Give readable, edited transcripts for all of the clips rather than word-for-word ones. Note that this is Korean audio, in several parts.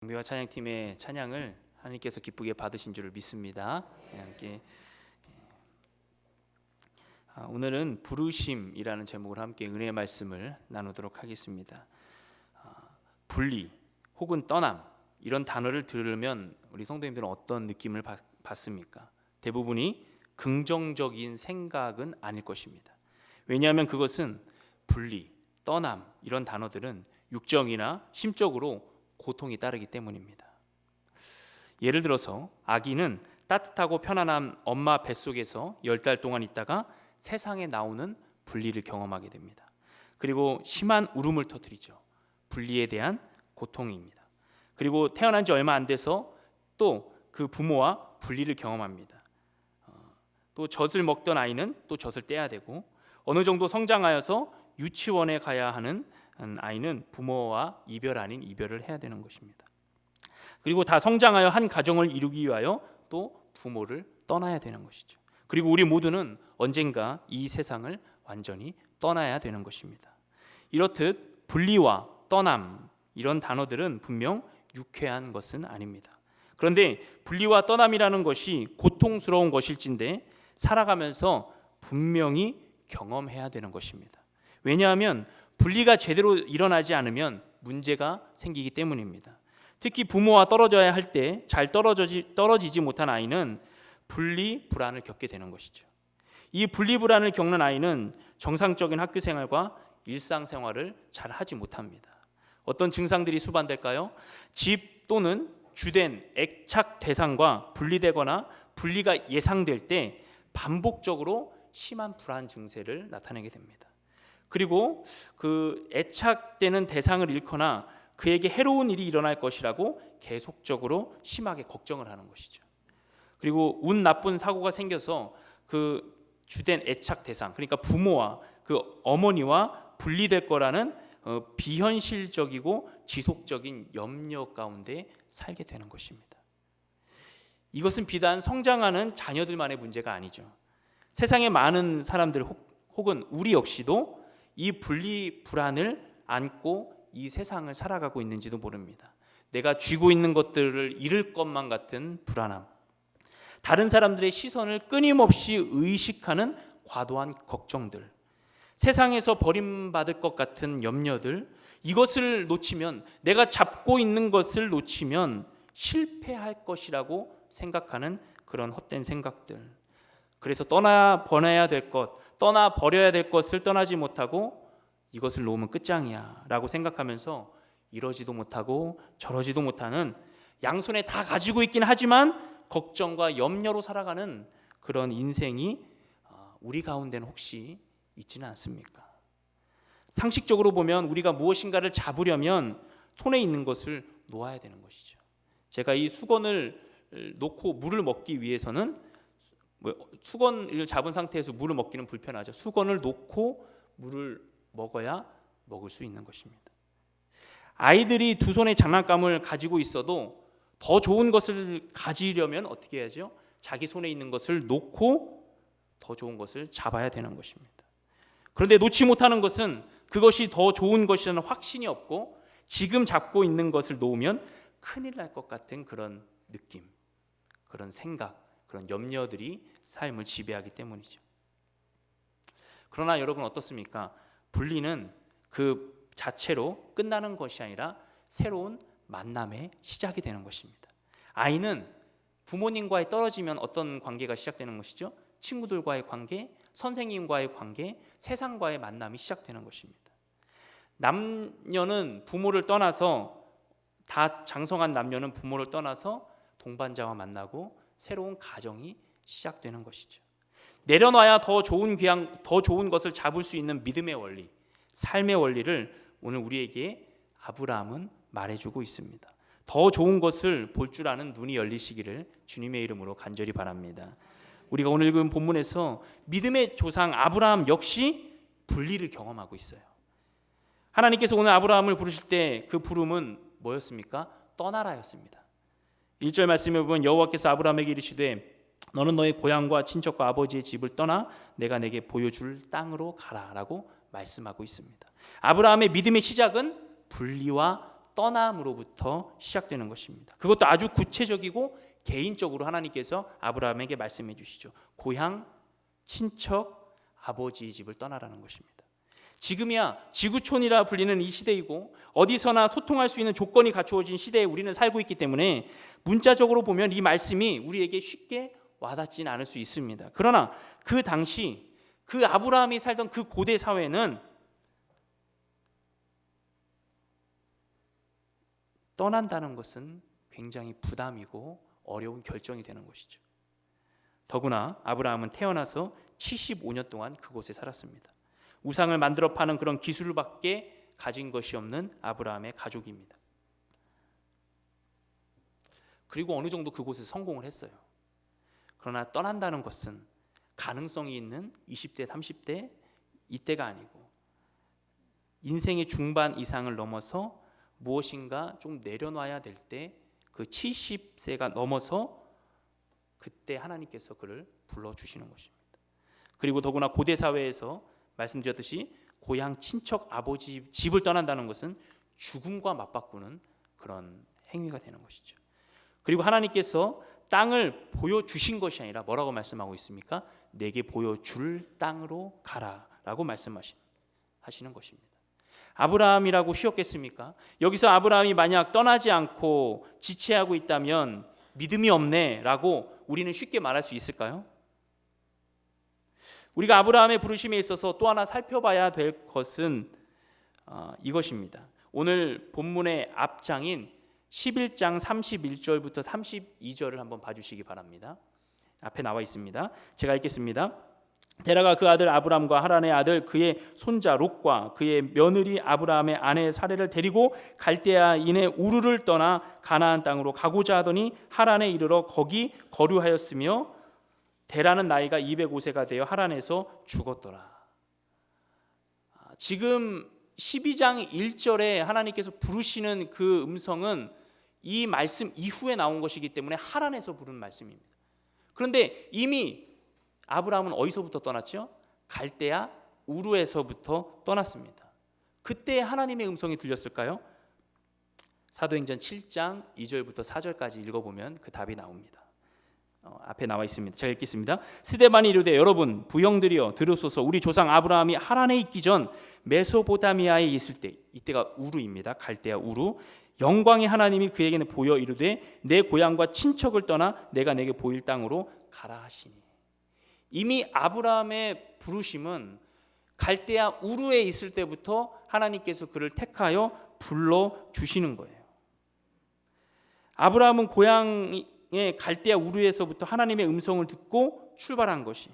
경비와 찬양팀의 찬양을 하나님께서 기쁘게 받으신 줄을 믿습니다. 함께 오늘은 부르심이라는 제목으로 함께 은혜의 말씀을 나누도록 하겠습니다. 분리 혹은 떠남, 이런 단어를 들으면 우리 성도님들은 어떤 느낌을 받습니까? 대부분이 긍정적인 생각은 아닐 것입니다. 왜냐하면 그것은 분리, 떠남, 이런 단어들은 육정이나 심적으로 고통이 따르기 때문입니다. 예를 들어서 아기는 따뜻하고 편안한 엄마 뱃속에서 10달 동안 있다가 세상에 나오는 분리를 경험하게 됩니다. 그리고 심한 울음을 터뜨리죠. 분리에 대한 고통입니다. 그리고 태어난 지 얼마 안 돼서 또 그 부모와 분리를 경험합니다. 또 젖을 먹던 아이는 또 젖을 떼야 되고, 어느 정도 성장하여서 유치원에 가야 하는 아이는 부모와 이별 아닌 이별을 해야 되는 것입니다. 그리고 다 성장하여 한 가정을 이루기 위하여 또 부모를 떠나야 되는 것이죠. 그리고 우리 모두는 언젠가 이 세상을 완전히 떠나야 되는 것입니다. 이렇듯 분리와 떠남, 이런 단어들은 분명 유쾌한 것은 아닙니다. 그런데 분리와 떠남이라는 것이 고통스러운 것일진데 살아가면서 분명히 경험해야 되는 것입니다. 왜냐하면 분리가 제대로 일어나지 않으면 문제가 생기기 때문입니다. 특히 부모와 떨어져야 할 때 잘 떨어지지 못한 아이는 분리 불안을 겪게 되는 것이죠. 이 분리 불안을 겪는 아이는 정상적인 학교 생활과 일상 생활을 잘 하지 못합니다. 어떤 증상들이 수반될까요? 집 또는 주된 애착 대상과 분리되거나 분리가 예상될 때 반복적으로 심한 불안 증세를 나타내게 됩니다. 그리고 그 애착되는 대상을 잃거나 그에게 해로운 일이 일어날 것이라고 계속적으로 심하게 걱정을 하는 것이죠. 그리고 운 나쁜 사고가 생겨서 그 주된 애착 대상, 그러니까 부모와 그 어머니와 분리될 거라는 비현실적이고 지속적인 염려 가운데 살게 되는 것입니다. 이것은 비단 성장하는 자녀들만의 문제가 아니죠. 세상의 많은 사람들 혹은 우리 역시도 이 분리 불안을 안고 이 세상을 살아가고 있는지도 모릅니다. 내가 쥐고 있는 것들을 잃을 것만 같은 불안함, 다른 사람들의 시선을 끊임없이 의식하는 과도한 걱정들, 세상에서 버림받을 것 같은 염려들, 이것을 놓치면, 내가 잡고 있는 것을 놓치면 실패할 것이라고 생각하는 그런 헛된 생각들, 그래서 떠나버려야 될 것, 떠나버려야 될 것을 떠나지 못하고 이것을 놓으면 끝장이야 라고 생각하면서 이러지도 못하고 저러지도 못하는, 양손에 다 가지고 있긴 하지만 걱정과 염려로 살아가는 그런 인생이 우리 가운데는 혹시 있지는 않습니까? 상식적으로 보면 우리가 무엇인가를 잡으려면 손에 있는 것을 놓아야 되는 것이죠. 제가 이 수건을 놓고 물을 먹기 위해서는, 수건을 잡은 상태에서 물을 먹기는 불편하죠. 수건을 놓고 물을 먹어야 먹을 수 있는 것입니다. 아이들이 두 손에 장난감을 가지고 있어도 더 좋은 것을 가지려면 어떻게 해야죠? 자기 손에 있는 것을 놓고 더 좋은 것을 잡아야 되는 것입니다. 그런데 놓지 못하는 것은 그것이 더 좋은 것이라는 확신이 없고 지금 잡고 있는 것을 놓으면 큰일 날 것 같은 그런 느낌, 그런 생각, 그런 염려들이 삶을 지배하기 때문이죠. 그러나 여러분 어떻습니까? 분리는 그 자체로 끝나는 것이 아니라 새로운 만남의 시작이 되는 것입니다. 아이는 부모님과의 떨어지면 어떤 관계가 시작되는 것이죠? 친구들과의 관계, 선생님과의 관계, 세상과의 만남이 시작되는 것입니다. 남녀는 부모를 떠나서, 다 장성한 남녀는 부모를 떠나서 동반자와 만나고 새로운 가정이 시작되는 것이죠. 내려놔야 더 좋은 더 좋은 것을 잡을 수 있는 믿음의 원리, 삶의 원리를 오늘 우리에게 아브라함은 말해주고 있습니다. 더 좋은 것을 볼 줄 아는 눈이 열리시기를 주님의 이름으로 간절히 바랍니다. 우리가 오늘 읽은 본문에서 믿음의 조상 아브라함 역시 분리를 경험하고 있어요. 하나님께서 오늘 아브라함을 부르실 때 그 부름은 뭐였습니까? 떠나라였습니다. 1절 말씀에 보면 여호와께서 아브라함에게 이르시되 너는 너의 고향과 친척과 아버지의 집을 떠나 내가 내게 보여줄 땅으로 가라 라고 말씀하고 있습니다. 아브라함의 믿음의 시작은 분리와 떠남으로부터 시작되는 것입니다. 그것도 아주 구체적이고 개인적으로 하나님께서 아브라함에게 말씀해 주시죠. 고향, 친척, 아버지의 집을 떠나라는 것입니다. 지금이야 지구촌이라 불리는 이 시대이고 어디서나 소통할 수 있는 조건이 갖추어진 시대에 우리는 살고 있기 때문에 문자적으로 보면 이 말씀이 우리에게 쉽게 와닿지는 않을 수 있습니다. 그러나 그 당시 그 아브라함이 살던 그 고대 사회는 떠난다는 것은 굉장히 부담이고 어려운 결정이 되는 것이죠. 더구나 아브라함은 태어나서 75년 동안 그곳에 살았습니다. 우상을 만들어 파는 그런 기술밖에 가진 것이 없는 아브라함의 가족입니다. 그리고 어느 정도 그곳에 성공을 했어요. 그러나 떠난다는 것은 가능성이 있는 20대, 30대 이때가 아니고 인생의 중반 이상을 넘어서 무엇인가 좀 내려놔야 될 때 그 70세가 넘어서 그때 하나님께서 그를 불러주시는 것입니다. 그리고 더구나 고대 사회에서 말씀드렸듯이 고향 친척 아버지 집을 떠난다는 것은 죽음과 맞바꾸는 그런 행위가 되는 것이죠. 그리고 하나님께서 땅을 보여주신 것이 아니라 뭐라고 말씀하고 있습니까? 내게 보여줄 땅으로 가라라고 말씀하시는 것입니다. 아브라함이라고 쉬웠겠습니까? 여기서 아브라함이 만약 떠나지 않고 지체하고 있다면 믿음이 없네 라고 우리는 쉽게 말할 수 있을까요? 우리가 아브라함의 부르심에 있어서 또 하나 살펴봐야 될 것은 이것입니다. 오늘 본문의 앞장인 11장 31절부터 32절을 한번 봐주시기 바랍니다. 앞에 나와 있습니다. 제가 읽겠습니다. 데라가 그 아들 아브람과 하란의 아들 그의 손자 롯과 그의 며느리 아브라함의 아내 사레를 데리고 갈대아인의 우르를 떠나 가나안 땅으로 가고자 하더니 하란에 이르러 거기 거류하였으며 데라는 나이가 205세가 되어 하란에서 죽었더라. 지금 12장 1절에 하나님께서 부르시는 그 음성은 이 말씀 이후에 나온 것이기 때문에 하란에서 부른 말씀입니다. 그런데 이미 아브라함은 어디서부터 떠났죠? 갈대아 우르에서부터 떠났습니다. 그때 하나님의 음성이 들렸을까요? 사도행전 7장 2절부터 4절까지 읽어보면 그 답이 나옵니다. 앞에 나와 있습니다. 제가 읽겠습니다. 스데반이 이르되 여러분 부형들이여 들으소서. 우리 조상 아브라함이 하란에 있기 전 메소포타미아에 있을 때, 이때가 우르입니다. 갈대아 우르. 영광의 하나님이 그에게는 보여 이르되 내 고향과 친척을 떠나 내가 내게 보일 땅으로 가라 하시니. 이미 아브라함의 부르심은 갈대아 우르에 있을 때부터 하나님께서 그를 택하여 불러주시는 거예요. 아브라함은 고향의 갈대아 우르에서부터 하나님의 음성을 듣고 출발한 것이,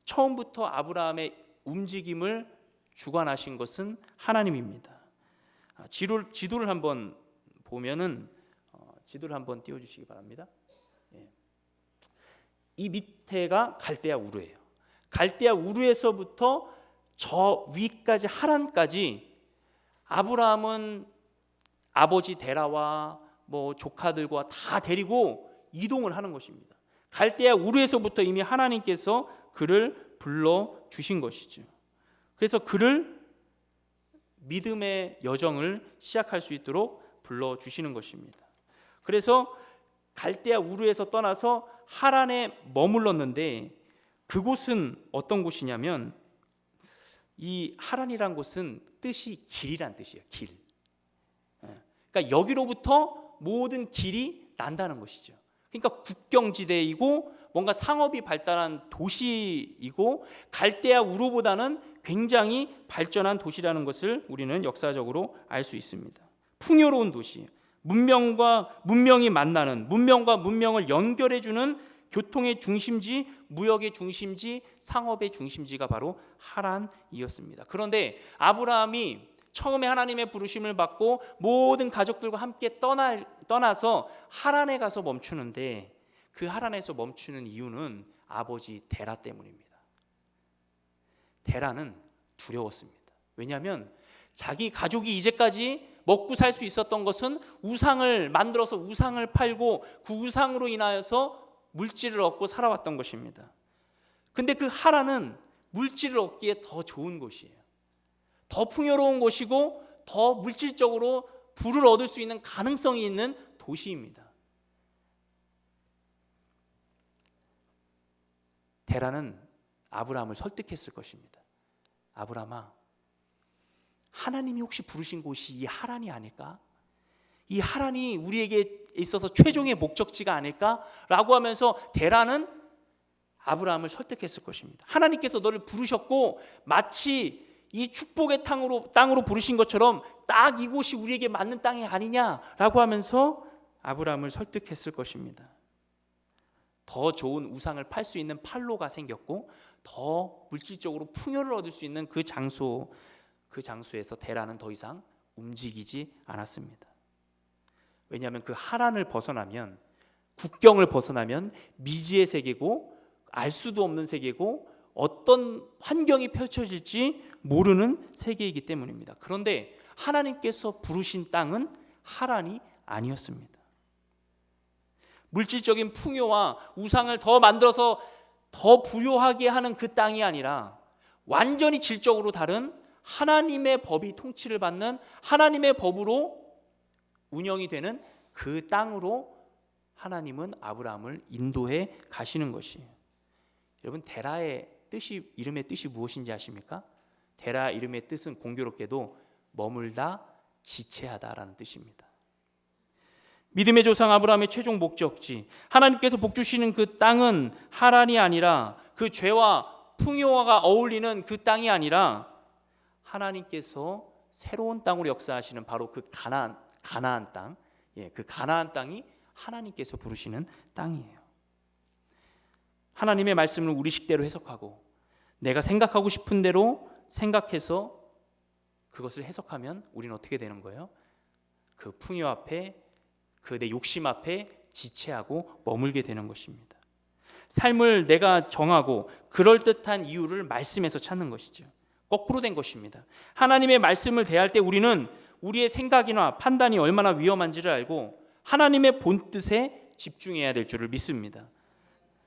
처음부터 아브라함의 움직임을 주관하신 것은 하나님입니다. 지도를 한번 보면은 지도를 한번 띄워주시기 바랍니다. 이 밑에가 갈대아 우르예요. 갈대아 우르에서부터 저 위까지 하란까지 아브라함은 아버지 데라와 조카들과 다 데리고 이동을 하는 것입니다. 갈대아 우르에서부터 이미 하나님께서 그를 불러 주신 것이죠. 그래서 그를 믿음의 여정을 시작할 수 있도록 불러 주시는 것입니다. 그래서 갈대아 우르에서 떠나서 하란에 머물렀는데 그곳은 어떤 곳이냐면, 이 하란이란 곳은 뜻이 길이란 뜻이에요. 길. 그러니까 여기로부터 모든 길이 난다는 것이죠. 그러니까 국경지대이고 뭔가 상업이 발달한 도시이고 갈대아 우르보다는 굉장히 발전한 도시라는 것을 우리는 역사적으로 알 수 있습니다. 풍요로운 도시, 문명과 문명이 만나는, 문명과 문명을 연결해주는 교통의 중심지, 무역의 중심지, 상업의 중심지가 바로 하란이었습니다. 그런데 아브라함이 처음에 하나님의 부르심을 받고 모든 가족들과 함께 떠나서 하란에 가서 멈추는데, 그 하란에서 멈추는 이유는 아버지 데라 때문입니다. 데라는 두려웠습니다. 왜냐하면 자기 가족이 이제까지 먹고 살 수 있었던 것은 우상을 만들어서 우상을 팔고 그 우상으로 인하여서 물질을 얻고 살아왔던 것입니다. 근데 그 하란은 물질을 얻기에 더 좋은 곳이에요. 더 풍요로운 곳이고 더 물질적으로 부를 얻을 수 있는 가능성이 있는 도시입니다. 데라는 아브라함을 설득했을 것입니다. 아브라함아, 하나님이 혹시 부르신 곳이 이 하란이 아닐까? 이 하란이 우리에게 있어서 최종의 목적지가 아닐까? 라고 하면서 데라는 아브라함을 설득했을 것입니다. 하나님께서 너를 부르셨고 마치 이 축복의 땅으로 부르신 것처럼 딱 이곳이 우리에게 맞는 땅이 아니냐라고 하면서 아브라함을 설득했을 것입니다. 더 좋은 우상을 팔 수 있는 팔로가 생겼고 더 물질적으로 풍요를 얻을 수 있는 그 장소에서 데라는 더 이상 움직이지 않았습니다. 왜냐하면 그 하란을 벗어나면, 국경을 벗어나면 미지의 세계고 알 수도 없는 세계고 어떤 환경이 펼쳐질지 모르는 세계이기 때문입니다. 그런데 하나님께서 부르신 땅은 하란이 아니었습니다. 물질적인 풍요와 우상을 더 만들어서 더 부요하게 하는 그 땅이 아니라 완전히 질적으로 다른 하나님의 법이 통치를 받는 하나님의 법으로 운영이 되는 그 땅으로 하나님은 아브라함을 인도해 가시는 것이에요. 여러분, 데라의 뜻이, 이름의 뜻이 무엇인지 아십니까? 데라 이름의 뜻은 공교롭게도 머물다, 지체하다라는 뜻입니다. 믿음의 조상 아브라함의 최종 목적지, 하나님께서 복 주시는 그 땅은 하란이 아니라, 그 죄와 풍요가 어울리는 그 땅이 아니라 하나님께서 새로운 땅으로 역사하시는 바로 그 가나안 땅, 그 가나안 땅이 하나님께서 부르시는 땅이에요. 하나님의 말씀을 우리 식대로 해석하고 내가 생각하고 싶은 대로 생각해서 그것을 해석하면 우리는 어떻게 되는 거예요? 그 풍요 앞에, 그 내 욕심 앞에 지체하고 머물게 되는 것입니다. 삶을 내가 정하고 그럴듯한 이유를 말씀에서 찾는 것이죠. 거꾸로 된 것입니다. 하나님의 말씀을 대할 때 우리는 우리의 생각이나 판단이 얼마나 위험한지를 알고 하나님의 본뜻에 집중해야 될 줄을 믿습니다.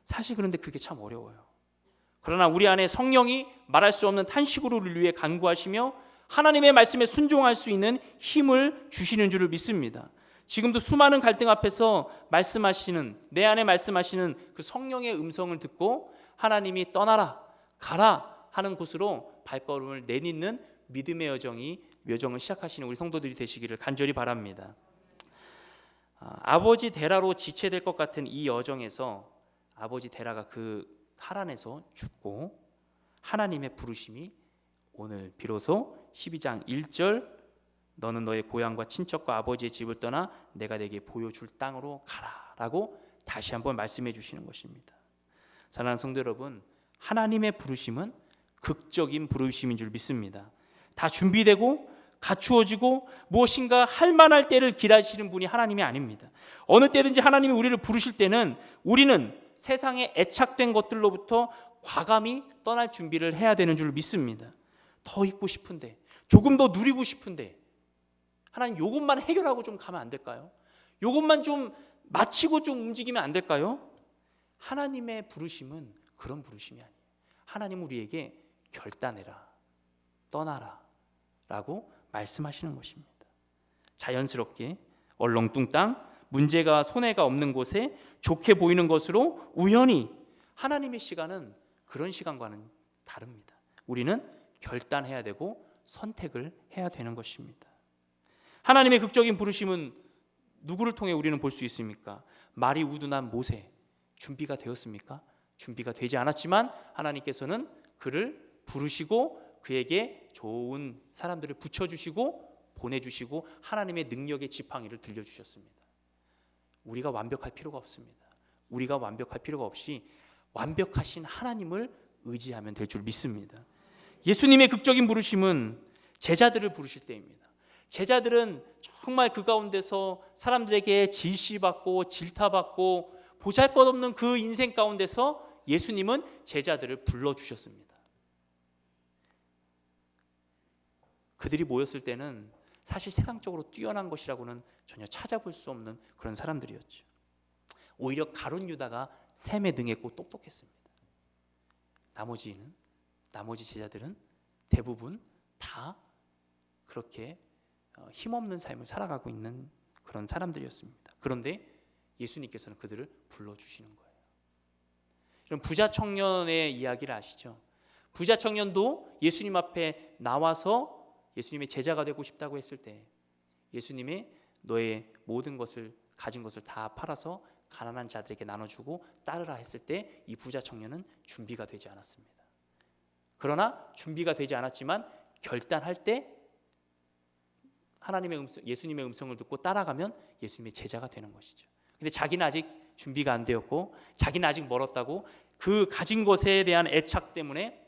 사실 그런데 그게 참 어려워요. 그러나 우리 안에 성령이 말할 수 없는 탄식으로 우리를 위해 간구하시며 하나님의 말씀에 순종할 수 있는 힘을 주시는 줄을 믿습니다. 지금도 수많은 갈등 앞에서 말씀하시는, 내 안에 말씀하시는 그 성령의 음성을 듣고 하나님이 떠나라, 가라 하는 곳으로 발걸음을 내딛는 믿음의 여정을 시작하시는 우리 성도들이 되시기를 간절히 바랍니다. 아버지 데라로 지체될 것 같은 이 여정에서 아버지 데라가 그 하란에서 죽고 하나님의 부르심이 오늘 비로소 12장 1절 너는 너의 고향과 친척과 아버지의 집을 떠나 내가 내게 보여줄 땅으로 가라 라고 다시 한번 말씀해 주시는 것입니다. 사랑하는 성도 여러분, 하나님의 부르심은 극적인 부르심인 줄 믿습니다. 다 준비되고 갖추어지고 무엇인가 할 만할 때를 기다리시는 분이 하나님이 아닙니다. 어느 때든지 하나님이 우리를 부르실 때는 우리는 세상에 애착된 것들로부터 과감히 떠날 준비를 해야 되는 줄 믿습니다. 더 있고 싶은데, 조금 더 누리고 싶은데 하나님 요것만 해결하고 좀 가면 안 될까요? 요것만 좀 마치고 좀 움직이면 안 될까요? 하나님의 부르심은 그런 부르심이 아니에요. 하나님은 우리에게 결단해라, 떠나라 라고 말씀하시는 것입니다. 자연스럽게 얼렁뚱땅 문제가 손해가 없는 곳에 좋게 보이는 것으로 우연히, 하나님의 시간은 그런 시간과는 다릅니다. 우리는 결단해야 되고 선택을 해야 되는 것입니다. 하나님의 극적인 부르심은 누구를 통해 우리는 볼 수 있습니까? 말이 우둔한 모세, 준비가 되었습니까? 준비가 되지 않았지만 하나님께서는 그를 부르시고 그에게 좋은 사람들을 붙여주시고 보내주시고 하나님의 능력의 지팡이를 들려주셨습니다. 우리가 완벽할 필요가 없습니다. 우리가 완벽할 필요가 없이 완벽하신 하나님을 의지하면 될 줄 믿습니다. 예수님의 극적인 부르심은 제자들을 부르실 때입니다. 제자들은 정말 그 가운데서 사람들에게 질시받고 질타받고 보잘것없는 그 인생 가운데서 예수님은 제자들을 불러주셨습니다. 그들이 모였을 때는 사실 세상적으로 뛰어난 것이라고는 전혀 찾아볼 수 없는 그런 사람들이었죠. 오히려 가룟 유다가 샘에 능했고 똑똑했습니다. 나머지 제자들은 대부분 다 그렇게 힘없는 삶을 살아가고 있는 그런 사람들이었습니다. 그런데 예수님께서는 그들을 불러주시는 거예요. 이런 부자 청년의 이야기를 아시죠? 부자 청년도 예수님 앞에 나와서 예수님의 제자가 되고 싶다고 했을 때 예수님의 너의 모든 것을 가진 것을 다 팔아서 가난한 자들에게 나눠주고 따르라 했을 때 이 부자 청년은 준비가 되지 않았습니다. 그러나 준비가 되지 않았지만 결단할 때 하나님의 예수님의 음성을 듣고 따라가면 예수님의 제자가 되는 것이죠. 근데 자기는 아직 준비가 안 되었고 자기는 아직 멀었다고 그 가진 것에 대한 애착 때문에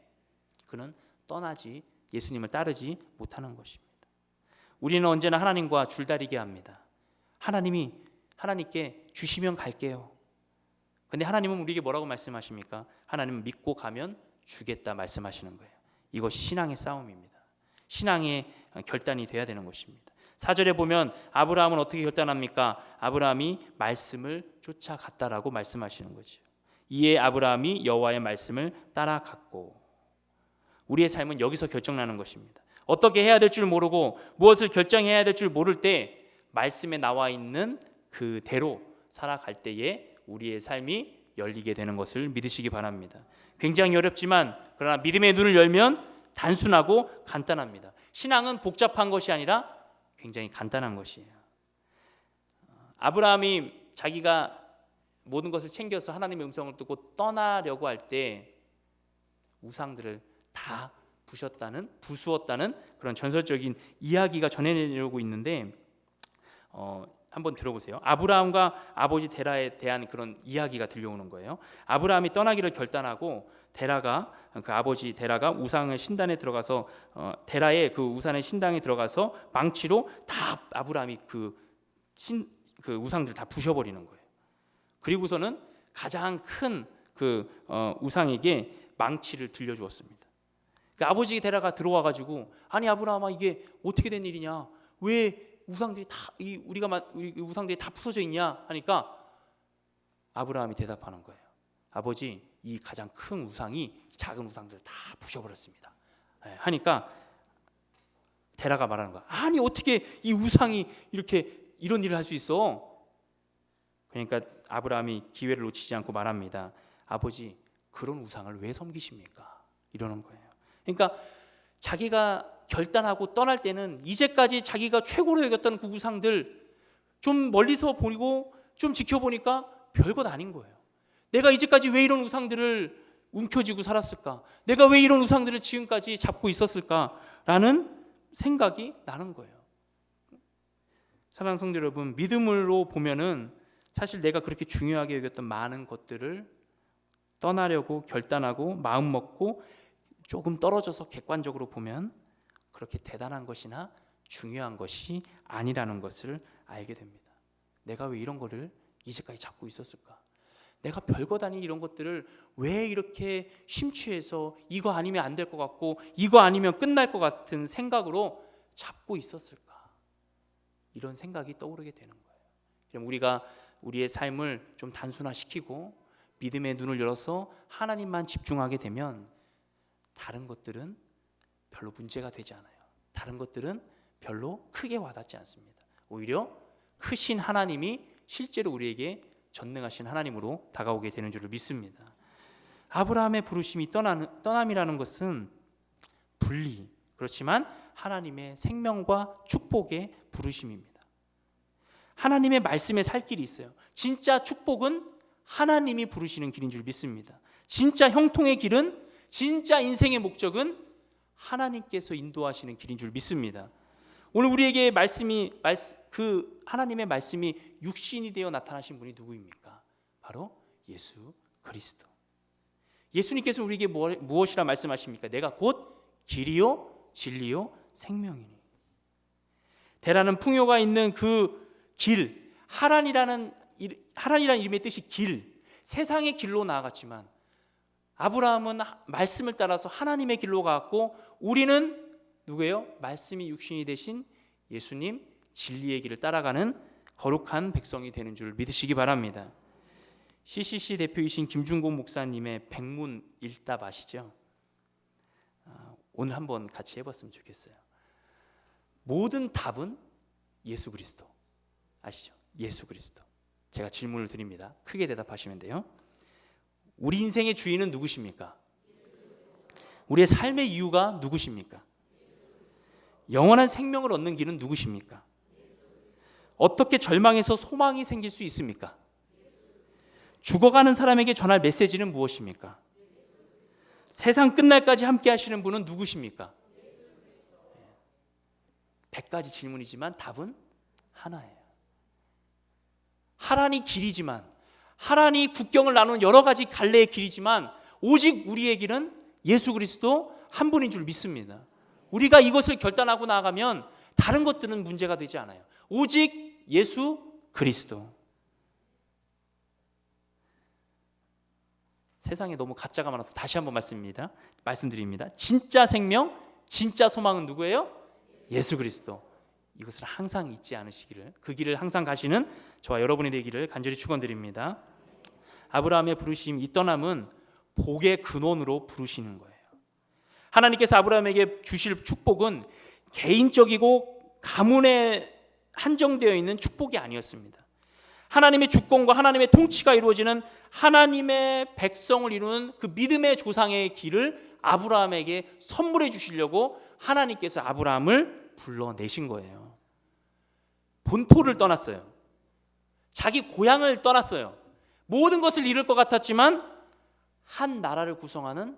그는 떠나지 예수님을 따르지 못하는 것입니다. 우리는 언제나 하나님과 줄다리기 합니다. 하나님께 주시면 갈게요. 근데 하나님은 우리에게 뭐라고 말씀하십니까? 하나님은 믿고 가면 주겠다 말씀하시는 거예요. 이것이 신앙의 싸움입니다. 신앙의 결단이 돼야 되는 것입니다. 4절에 보면 아브라함은 어떻게 결단합니까? 아브라함이 말씀을 쫓아갔다라고 말씀하시는 거죠. 이에 아브라함이 여호와의 말씀을 따라갔고, 우리의 삶은 여기서 결정나는 것입니다. 어떻게 해야 될 줄 모르고 무엇을 결정해야 될 줄 모를 때 말씀에 나와 있는 그대로 살아갈 때에 우리의 삶이 열리게 되는 것을 믿으시기 바랍니다. 굉장히 어렵지만 그러나 믿음의 눈을 열면 단순하고 간단합니다. 신앙은 복잡한 것이 아니라 굉장히 간단한 것이에요. 아브라함이 자기가 모든 것을 챙겨서 하나님의 음성을 듣고 떠나려고 할 때 우상들을 다 부수었다는 그런 전설적인 이야기가 전해내려고 있는데 한번 들어보세요. 아브라함과 아버지 데라에 대한 그런 이야기가 들려오는 거예요. 아브라함이 떠나기를 결단하고 그 아버지 데라가 우상의 신단에 들어가서 데라의 그 우상의 신당에 들어가서 망치로 다 아브라함이 그 우상들 다 부셔버리는 거예요. 그리고서는 가장 큰 그 우상에게 망치를 들려주었습니다. 그 아버지 데라가 들어와가지고 아니 아브라함아 이게 어떻게 된 일이냐? 왜 우상들이 우리 우상들이 다 부서져 있냐 하니까 아브라함이 대답하는 거예요. 아버지 이 가장 큰 우상이 작은 우상들을 다 부셔버렸습니다. 하니까 데라가 말하는 거야. 아니 어떻게 이 우상이 이런 일을 할 수 있어? 그러니까 아브라함이 기회를 놓치지 않고 말합니다. 아버지 그런 우상을 왜 섬기십니까? 이러는 거예요. 그러니까 자기가 결단하고 떠날 때는 이제까지 자기가 최고로 여겼던 그 우상들 좀 멀리서 보고 좀 지켜보니까 별것 아닌 거예요. 내가 이제까지 왜 이런 우상들을 움켜쥐고 살았을까? 내가 왜 이런 우상들을 지금까지 잡고 있었을까라는 생각이 나는 거예요. 사랑하는 성도 여러분, 믿음으로 보면은 사실 내가 그렇게 중요하게 여겼던 많은 것들을 떠나려고 결단하고 마음 먹고 조금 떨어져서 객관적으로 보면 그렇게 대단한 것이나 중요한 것이 아니라는 것을 알게 됩니다. 내가 왜 이런 거를 이제까지 잡고 있었을까? 내가 별것 아닌 이런 것들을 왜 이렇게 심취해서 이거 아니면 안 될 것 같고 이거 아니면 끝날 것 같은 생각으로 잡고 있었을까? 이런 생각이 떠오르게 되는 거예요. 그럼 우리가 우리의 삶을 좀 단순화시키고 믿음의 눈을 열어서 하나님만 집중하게 되면 다른 것들은 별로 문제가 되지 않아요. 다른 것들은 별로 크게 와닿지 않습니다. 오히려 크신 하나님이 실제로 우리에게 전능하신 하나님으로 다가오게 되는 줄을 믿습니다. 아브라함의 부르심이 떠남이라는 것은 분리, 그렇지만 하나님의 생명과 축복의 부르심입니다. 하나님의 말씀에 살 길이 있어요. 진짜 축복은 하나님이 부르시는 길인 줄 믿습니다. 진짜 형통의 길은, 진짜 인생의 목적은 하나님께서 인도하시는 길인 줄 믿습니다. 오늘 우리에게 하나님의 말씀이 육신이 되어 나타나신 분이 누구입니까? 바로 예수 그리스도. 예수님께서 우리에게 무엇이라 말씀하십니까? 내가 곧 길이요 진리요 생명이니. 대라는 풍요가 있는 그 길, 하란이라는 이름의 뜻이 길, 세상의 길로 나아갔지만 아브라함은 말씀을 따라서 하나님의 길로 가고 우리는 누구예요? 말씀이 육신이 되신 예수님 진리의 길을 따라가는 거룩한 백성이 되는 줄 믿으시기 바랍니다. CCC 대표이신 김준곤 목사님의 백문 일답 아시죠? 오늘 한번 같이 해봤으면 좋겠어요. 모든 답은 예수 그리스도. 아시죠? 예수 그리스도. 제가 질문을 드립니다. 크게 대답하시면 돼요. 우리 인생의 주인은 누구십니까? 우리의 삶의 이유가 누구십니까? 영원한 생명을 얻는 길은 누구십니까? 어떻게 절망에서 소망이 생길 수 있습니까? 죽어가는 사람에게 전할 메시지는 무엇입니까? 세상 끝날까지 함께 하시는 분은 누구십니까? 100가지 질문이지만 답은 하나예요. 하란이 길이지만, 하란이 국경을 나누는 여러 가지 갈래의 길이지만 오직 우리의 길은 예수 그리스도 한 분인 줄 믿습니다. 우리가 이것을 결단하고 나아가면 다른 것들은 문제가 되지 않아요. 오직 예수 그리스도. 세상에 너무 가짜가 많아서 다시 한번 말씀드립니다. 진짜 생명, 진짜 소망은 누구예요? 예수 그리스도. 이것을 항상 잊지 않으시기를, 그 길을 항상 가시는 저와 여러분이 되기를 간절히 축원드립니다. 아브라함의 부르심, 이 떠남은 복의 근원으로 부르시는 거예요. 하나님께서 아브라함에게 주실 축복은 개인적이고 가문에 한정되어 있는 축복이 아니었습니다. 하나님의 주권과 하나님의 통치가 이루어지는 하나님의 백성을 이루는 그 믿음의 조상의 길을 아브라함에게 선물해 주시려고 하나님께서 아브라함을 불러내신 거예요. 본토를 떠났어요. 자기 고향을 떠났어요. 모든 것을 잃을 것 같았지만 한 나라를 구성하는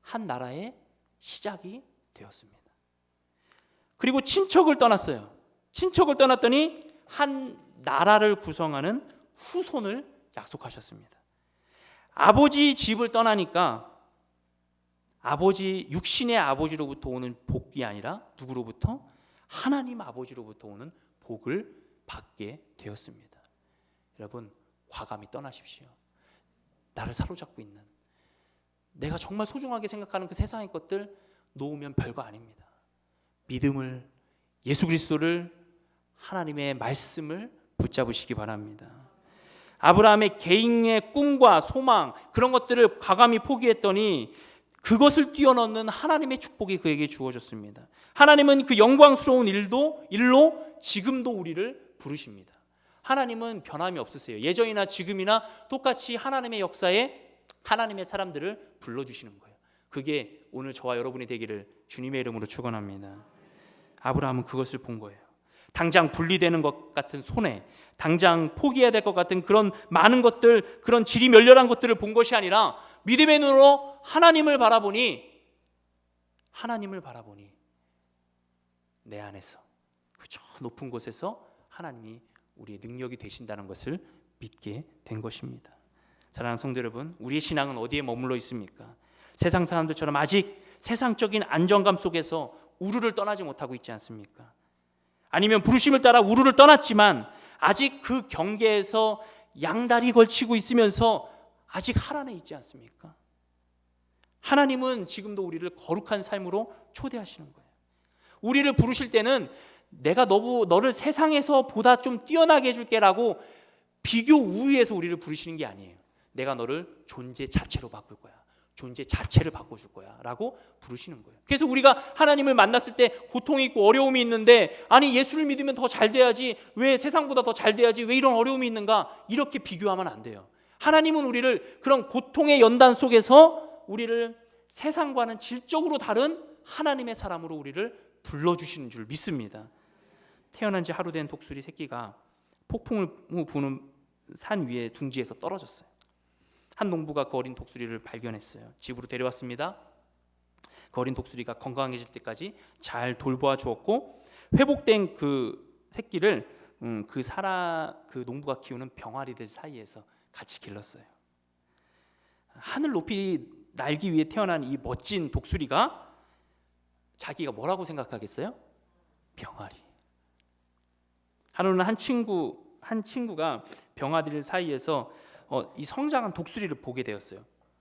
한 나라의 시작이 되었습니다. 그리고 친척을 떠났어요. 친척을 떠났더니 한 나라를 구성하는 후손을 약속하셨습니다. 아버지 집을 떠나니까 아버지, 육신의 아버지로부터 오는 복이 아니라 누구로부터? 하나님 아버지로부터 오는 복을 받게 되었습니다. 여러분, 과감히 떠나십시오. 나를 사로잡고 있는, 내가 정말 소중하게 생각하는 그 세상의 것들 놓으면 별거 아닙니다. 믿음을, 예수 그리스도를, 하나님의 말씀을 붙잡으시기 바랍니다. 아브라함의 개인의 꿈과 소망, 그런 것들을 과감히 포기했더니 그것을 뛰어넘는 하나님의 축복이 그에게 주어졌습니다. 하나님은 그 영광스러운 일로 지금도 우리를 부르십니다. 하나님은 변함이 없으세요. 예전이나 지금이나 똑같이 하나님의 역사에 하나님의 사람들을 불러주시는 거예요. 그게 오늘 저와 여러분이 되기를 주님의 이름으로 축원합니다. 아브라함은 그것을 본 거예요. 당장 분리되는 것 같은 손해, 당장 포기해야 될 것 같은 그런 많은 것들, 그런 질이 멸렬한 것들을 본 것이 아니라 믿음의 눈으로 하나님을 바라보니 내 안에서 그 저 높은 곳에서 하나님이 우리의 능력이 되신다는 것을 믿게 된 것입니다. 사랑하는 성도 여러분, 우리의 신앙은 어디에 머물러 있습니까? 세상 사람들처럼 아직 세상적인 안정감 속에서 우르를 떠나지 못하고 있지 않습니까? 아니면 부르심을 따라 우르를 떠났지만 아직 그 경계에서 양다리 걸치고 있으면서 아직 하란에 있지 않습니까? 하나님은 지금도 우리를 거룩한 삶으로 초대하시는 거예요. 우리를 부르실 때는 내가 너를 세상에서 보다 좀 뛰어나게 해줄게라고 비교 우위에서 우리를 부르시는 게 아니에요. 내가 너를 존재 자체로 바꿀 거야. 존재 자체를 바꿔줄 거야 라고 부르시는 거예요. 그래서 우리가 하나님을 만났을 때 고통이 있고 어려움이 있는데, 아니 예수를 믿으면 더 잘 돼야지, 왜 세상보다 더 잘 돼야지, 왜 이런 어려움이 있는가, 이렇게 비교하면 안 돼요. 하나님은 우리를 그런 고통의 연단 속에서 우리를 세상과는 질적으로 다른 하나님의 사람으로 우리를 불러주시는 줄 믿습니다. 태어난 지 하루 된 독수리 새끼가 폭풍을 부는 산 위에 둥지에서 떨어졌어요. 한 농부가 그 어린 독수리를 발견했어요. 집으로 데려왔습니다. 그 어린 독수리가 건강해질 때까지 잘 돌보아 주었고, 회복된 그 새끼를 그 농부가 키우는 병아리들 사이에서 같이 길렀어요. 하늘 높이 날기 위해 태어난 이 멋진 독수리가 자기가 뭐라고 생각하겠어요? 병아리. 하루는 한 친구가 병아리들 사이에서 이 성장한 독수리를 보게 되었어요.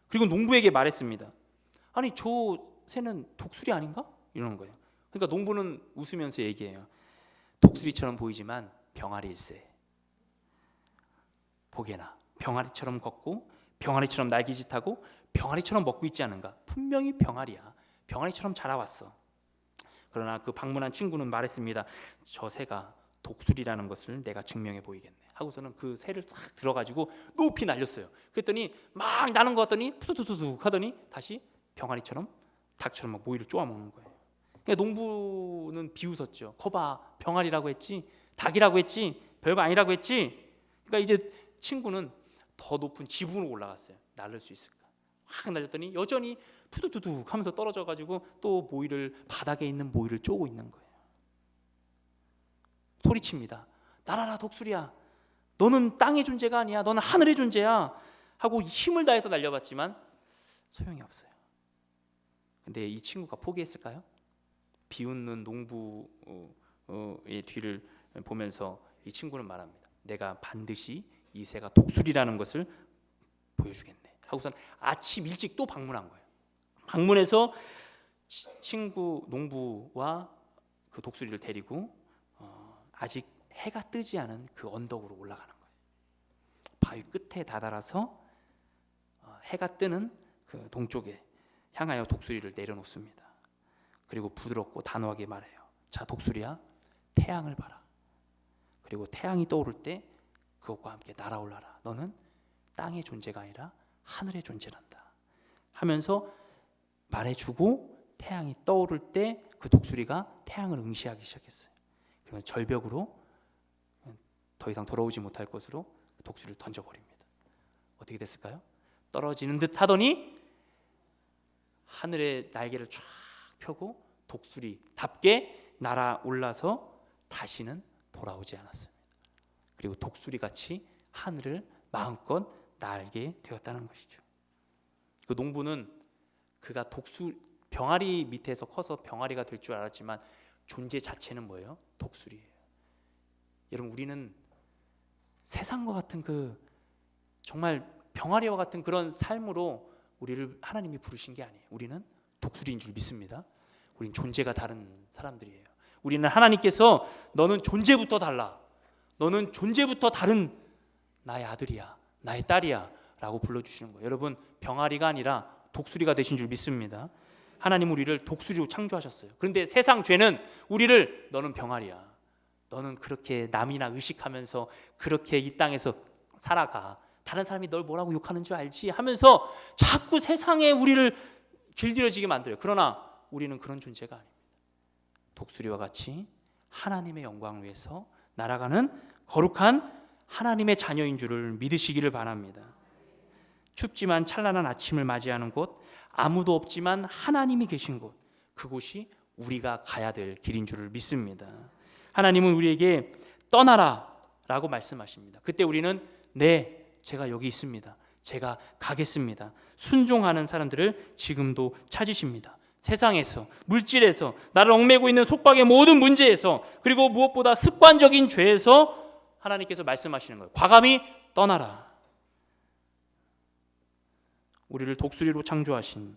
그리고 농부에게 말했습니다. 아니 저 새는 독수리 아닌가? 이러는 거예요. 그러니까 농부는 웃으면서 얘기해요. 독수리처럼 보이지만 병아리일세. 보게나 병아리처럼 걷고 병아리처럼 날개짓하고 병아리처럼 먹고 있지 않은가? 분명히 병아리야. 병아리처럼 자라왔어. 그러나 그 방문한 친구는 말했습니다. 저 새가 독수리라는 것을 내가 증명해 보이겠네 하고서는 그 새를 싹 들어가지고 높이 날렸어요. 그랬더니 막 나는 것 같더니 푸두두둑 하더니 다시 병아리처럼 닭처럼 막 모이를 쪼아먹는 거예요. 그러니까 농부는 비웃었죠. 거봐, 병아리라고 했지, 닭이라고 했지, 별거 아니라고 했지. 그러니까 이제 친구는 더 높은 지붕으로 올라갔어요. 날릴 수 있을까? 확 날렸더니 여전히 푸두두둑 하면서 떨어져가지고 또 모이를, 바닥에 있는 모이를 쪼고 있는 거예요. 소리칩니다. 날아라 독수리야, 너는 땅의 존재가 아니야, 너는 하늘의 존재야 하고 힘을 다해서 날려봤지만 소용이 없어요. 근데 이 친구가 포기했을까요? 비웃는 농부의 뒤를 보면서 이 친구는 말합니다. 내가 반드시 이 새가 독수리라는 것을 보여주겠네 하고선 아침 일찍 또 방문한 거예요. 방문해서 친구 농부와 그 독수리를 데리고 아직 해가 뜨지 않은 그 언덕으로 올라가는 거예요. 바위 끝에 다다라서 해가 뜨는 그 동쪽에 향하여 독수리를 내려놓습니다. 그리고 부드럽고 단호하게 말해요. 자, 독수리야, 태양을 봐라. 그리고 태양이 떠오를 때 그것과 함께 날아올라라. 너는 땅의 존재가 아니라 하늘의 존재란다 하면서 말해주고, 태양이 떠오를 때 그 독수리가 태양을 응시하기 시작했어요. 그러면 절벽으로 더 이상 돌아오지 못할 것으로 독수리를 던져버립니다. 어떻게 됐을까요? 떨어지는 듯 하더니 하늘에 날개를 쫙 펴고 독수리답게 날아올라서 다시는 돌아오지 않았습니다. 그리고 독수리같이 하늘을 마음껏 날게 되었다는 것이죠. 그 농부는 그가 병아리 밑에서 커서 병아리가 될 줄 알았지만 존재 자체는 뭐예요? 독수리예요. 여러분, 우리는 세상과 같은 그 정말 병아리와 같은 그런 삶으로 우리를 하나님이 부르신 게 아니에요. 우리는 독수리인 줄 믿습니다. 우린 존재가 다른 사람들이에요. 우리는 하나님께서 너는 존재부터 달라, 너는 존재부터 다른 나의 아들이야, 나의 딸이야 라고 불러주시는 거예요. 여러분, 병아리가 아니라 독수리가 되신 줄 믿습니다. 하나님 우리를 독수리로 창조하셨어요. 그런데 세상 죄는 우리를 너는 병아리야, 너는 그렇게 남이나 의식하면서 그렇게 이 땅에서 살아가, 다른 사람이 널 뭐라고 욕하는 줄 알지 하면서 자꾸 세상에 우리를 길들여지게 만들어요. 그러나 우리는 그런 존재가 아닙니다. 독수리와 같이 하나님의 영광을 위해서 날아가는 거룩한 하나님의 자녀인 줄을 믿으시기를 바랍니다. 춥지만 찬란한 아침을 맞이하는 곳, 아무도 없지만 하나님이 계신 곳, 그곳이 우리가 가야 될 길인 줄을 믿습니다. 하나님은 우리에게 떠나라 라고 말씀하십니다. 그때 우리는 네, 제가 여기 있습니다, 제가 가겠습니다, 순종하는 사람들을 지금도 찾으십니다. 세상에서, 물질에서, 나를 얽매고 있는 속박의 모든 문제에서, 그리고 무엇보다 습관적인 죄에서 하나님께서 말씀하시는 거예요. 과감히 떠나라. 우리를 독수리로 창조하신,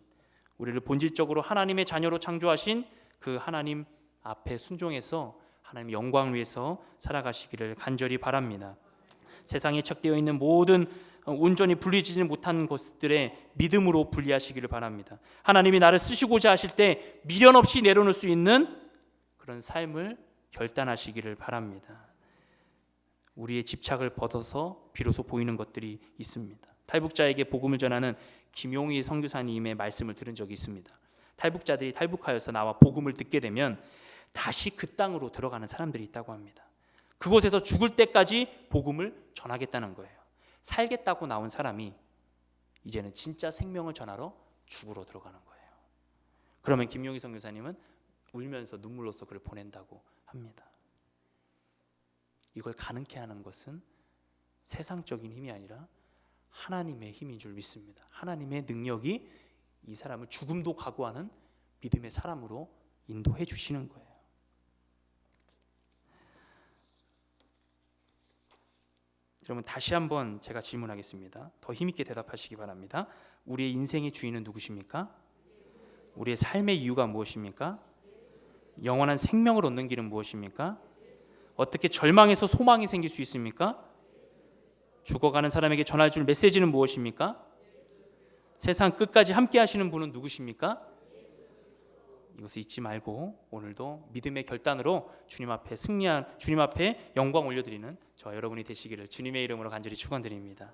우리를 본질적으로 하나님의 자녀로 창조하신 그 하나님 앞에 순종해서 하나님의 영광을 위해서 살아가시기를 간절히 바랍니다. 세상에 착되어 있는 모든 온전히 분리되지 못한 것들에 믿음으로 분리하시기를 바랍니다. 하나님이 나를 쓰시고자 하실 때 미련 없이 내려놓을 수 있는 그런 삶을 결단하시기를 바랍니다. 우리의 집착을 벗어서 비로소 보이는 것들이 있습니다. 탈북자에게 복음을 전하는 김용희 선교사님의 말씀을 들은 적이 있습니다. 탈북자들이 탈북하여서 나와 복음을 듣게 되면 다시 그 땅으로 들어가는 사람들이 있다고 합니다. 그곳에서 죽을 때까지 복음을 전하겠다는 거예요. 살겠다고 나온 사람이 이제는 진짜 생명을 전하러 죽으러 들어가는 거예요. 그러면 김용희 선교사님은 울면서 눈물로써 그를 보낸다고 합니다. 이걸 가능케 하는 것은 세상적인 힘이 아니라 하나님의 힘인 줄 믿습니다. 하나님의 능력이 이 사람을 죽음도 각오하는 믿음의 사람으로 인도해 주시는 거예요. 여러분, 다시 한번 제가 질문하겠습니다. 더 힘있게 대답하시기 바랍니다. 우리의 인생의 주인은 누구십니까? 우리의 삶의 이유가 무엇입니까? 영원한 생명을 얻는 길은 무엇입니까? 어떻게 절망에서 소망이 생길 수 있습니까? 죽어가는 사람에게 전할 줄 메시지는 무엇입니까? 세상 끝까지 함께 하시는 분은 누구십니까? 이것을 잊지 말고 오늘도 믿음의 결단으로 주님 앞에 승리한, 주님 앞에 영광 올려드리는 저 여러분이 되시기를 주님의 이름으로 간절히 축원드립니다.